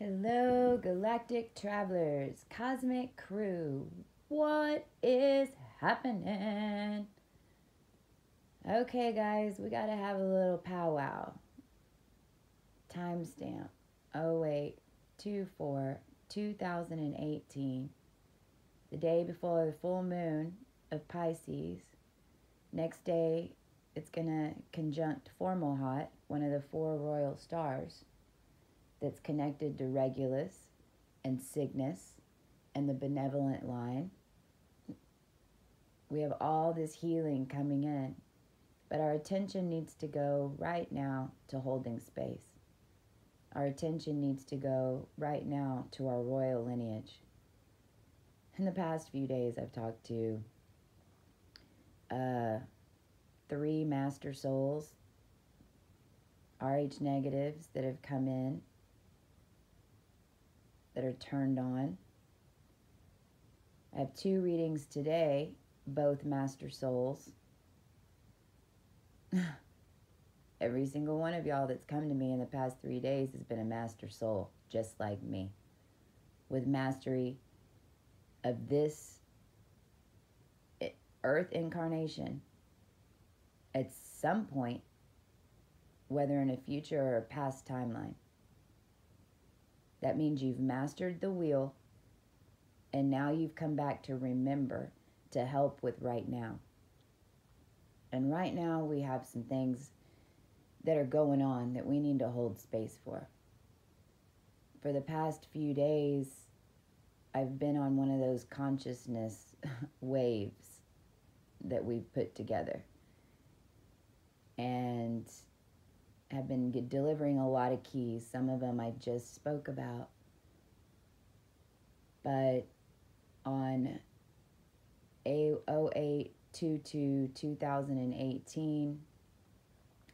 Hello, galactic travelers, cosmic crew. What is happening? Okay, guys, we gotta have a little powwow. Timestamp 08/24/2018, the day before the full moon of Pisces. Next day, it's gonna conjunct Fomalhaut, one of the four royal stars that's connected to Regulus and Cygnus and the benevolent line. We have all this healing coming in, but our attention needs to go right now to holding space. Our attention needs to go right now to our royal lineage. In the past few days, I've talked to 3 master souls, RH negatives that have come in, that are turned on. I have 2 readings today, both master souls. Every single one of y'all that's come to me in the past 3 days has been a master soul, just like me, with mastery of this earth incarnation at some point, whether in a future or a past timeline. That means you've mastered the wheel, and now you've come back to remember, to help with right now. And right now we have some things that are going on that we need to hold space for. For the past few days, I've been on one of those consciousness waves that we've put together, and have been delivering a lot of keys. Some of them I just spoke about. But on 08/22/2018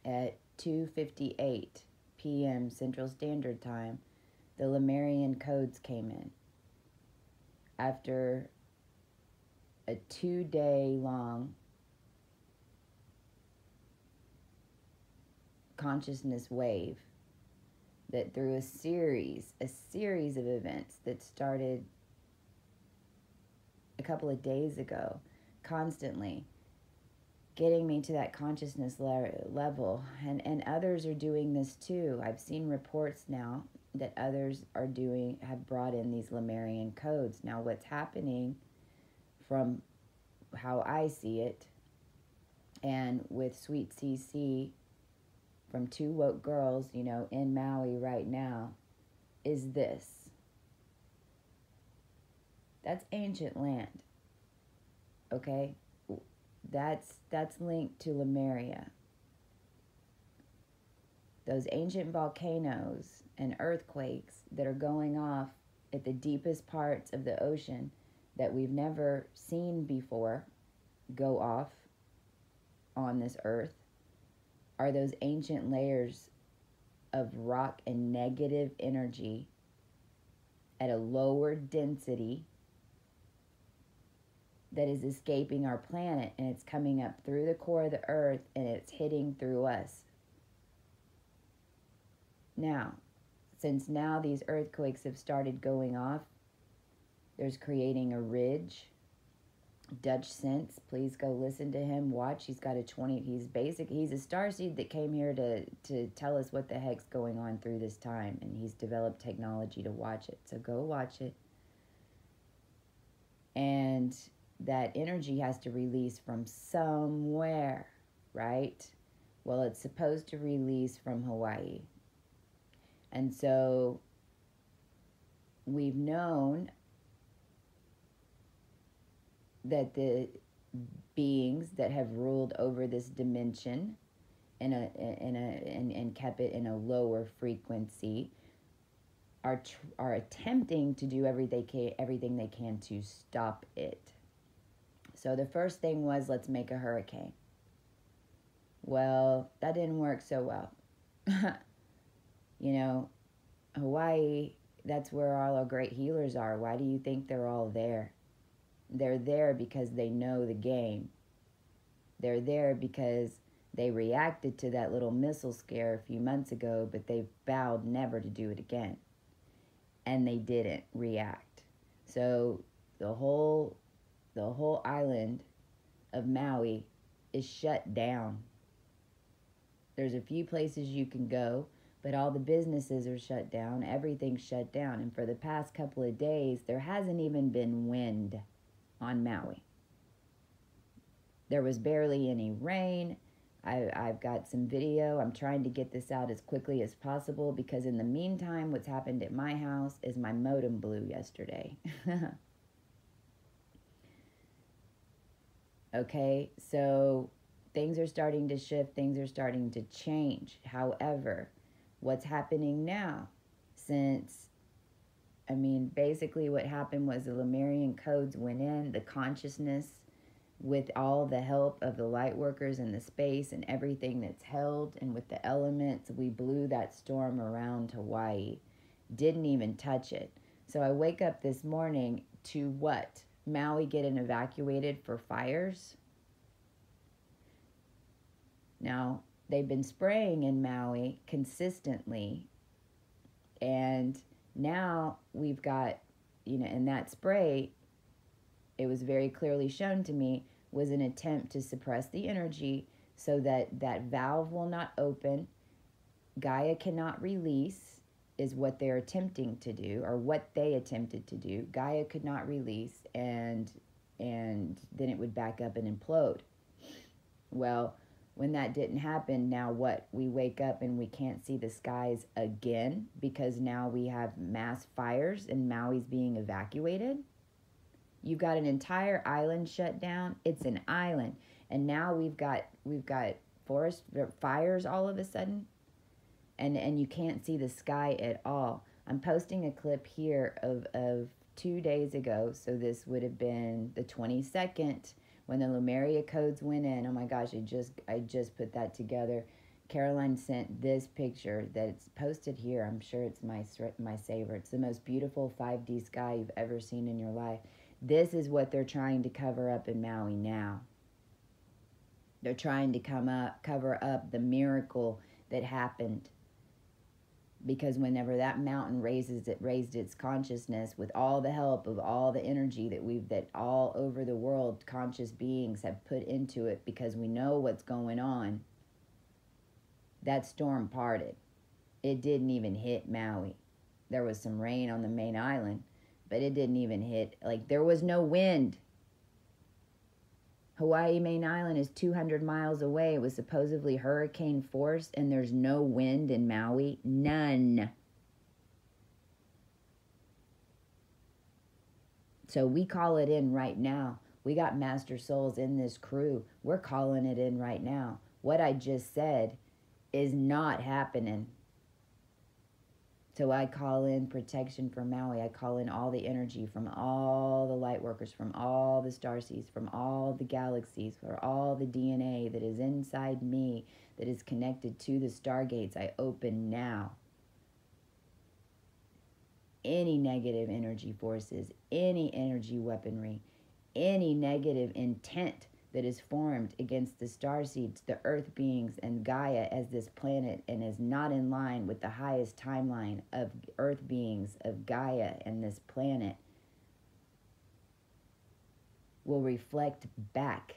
at 2:58 p.m. Central Standard Time, the LeMUrian codes came in. After a 2-day long consciousness wave that through a series of events that started a couple of days ago, constantly getting me to that consciousness level. And others are doing this too. I've seen reports now that others have brought in these LeMUrian codes. Now what's happening, from how I see it, and with Sweet CC from 2 Woke Girls, in MAUI right now, is this. That's ancient land, okay? That's linked to LeMUria. Those ancient volcanoes and earthquakes that are going off at the deepest parts of the ocean that we've never seen before go off on this earth are those ancient layers of rock and negative energy at a lower density that is escaping our planet, and it's coming up through the core of the earth, and it's hitting through us. Now, since now these earthquakes have started going off, there's creating a ridge. Dutch Sense, please go listen to him, watch. He's got he's a starseed that came here to tell us what the heck's going on through this time, and he's developed technology to watch it. So go watch it. And that energy has to release from somewhere, right? Well, it's supposed to release from Hawaii. And so we've known that the beings that have ruled over this dimension and kept it in a lower frequency are attempting to do everything they can to stop it. So the first thing was, let's make a hurricane. Well, that didn't work so well. Hawaii, that's where all our great healers are. Why do you think they're all there? They're there because they know the game. They're there because they reacted to that little missile scare a few months ago, but they've vowed never to do it again. and they didn't react. So the whole island of Maui is shut down. There's a few places you can go, but all the businesses are shut down. Everything's shut down. And for the past couple of days, there hasn't even been wind on Maui. There was barely any rain. I've got some video. I'm trying to get this out as quickly as possible because in the meantime, what's happened at my house is my modem blew yesterday. Okay, so things are starting to shift. Things are starting to change. However, what's happening now, basically what happened was the LeMUrian codes went in, the consciousness, with all the help of the light workers and the space and everything that's held, and with the elements, we blew that storm around Hawaii. Didn't even touch it. So I wake up this morning to what? Maui getting evacuated for fires? Now, they've been spraying in Maui consistently, and now we've got, and that spray, it was very clearly shown to me, was an attempt to suppress the energy so that that valve will not open. Gaia cannot release, is what they're attempting to do, or what they attempted to do. Gaia could not release, and then it would back up and implode. Well, when that didn't happen, now what? We wake up and we can't see the skies again because now we have mass fires and Maui's being evacuated. You've got an entire island shut down. It's an island. And now we've got forest fires all of a sudden. And you can't see the sky at all. I'm posting a clip here of 2 days ago. So this would have been the 22nd when the LeMUria codes went in. Oh my gosh, I just put that together. Caroline sent this picture that's posted here. I'm sure it's my saver. It's the most beautiful 5D sky you've ever seen in your life. This is what they're trying to cover up in Maui now. They're trying to cover up the miracle that happened. Because whenever that mountain raised its consciousness with all the help of all the energy that all over the world conscious beings have put into it, because we know what's going on, that storm parted. It didn't even hit Maui. There was some rain on the main island, but it didn't even hit, there was no wind. Hawaii main island is 200 miles away. It was supposedly hurricane force, and there's no wind in Maui. None. So we call it in right now. We got master souls in this crew. We're calling it in right now. What I just said is not happening. So I call in protection for Maui. I call in all the energy from all the light workers, from all the starseeds, from all the galaxies, for all the DNA that is inside me, that is connected to the stargates. I open now. Any negative energy forces, any energy weaponry, any negative intent that is formed against the starseeds, the earth beings, and Gaia as this planet, and is not in line with the highest timeline of earth beings, of Gaia and this planet, will reflect back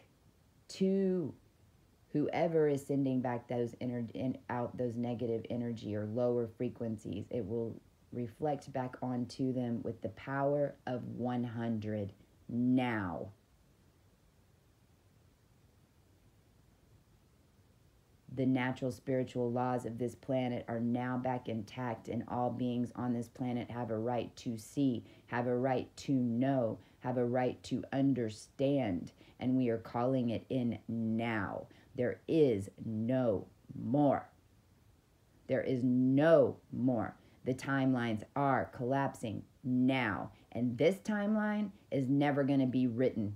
to whoever is sending back those those negative energy or lower frequencies. It will reflect back onto them with the power of 100 now. The natural spiritual laws of this planet are now back intact, and all beings on this planet have a right to see, have a right to know, have a right to understand, and we are calling it in now. There is no more. There is no more. The timelines are collapsing now, and this timeline is never going to be written.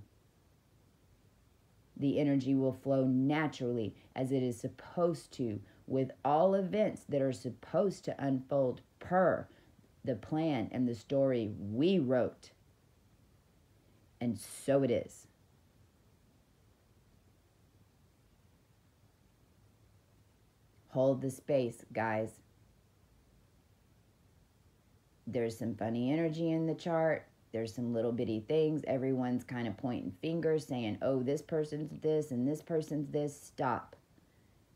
The energy will flow naturally as it is supposed to, with all events that are supposed to unfold per the plan and the story we wrote. And so it is. Hold the space, guys. There's some funny energy in the chart. There's some little bitty things. Everyone's kind of pointing fingers saying, oh, this person's this and this person's this. Stop.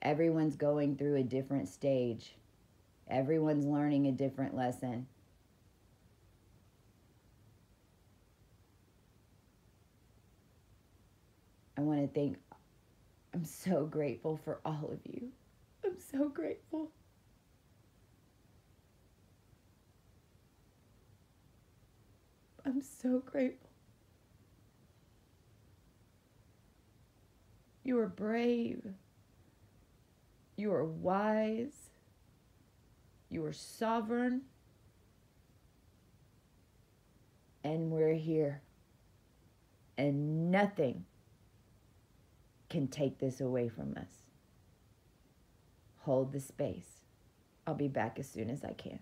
Everyone's going through a different stage. Everyone's learning a different lesson. I want to thank, I'm so grateful for all of you. I'm so grateful. I'm so grateful. You are brave. You are wise. You are sovereign. And we're here. And nothing can take this away from us. Hold the space. I'll be back as soon as I can.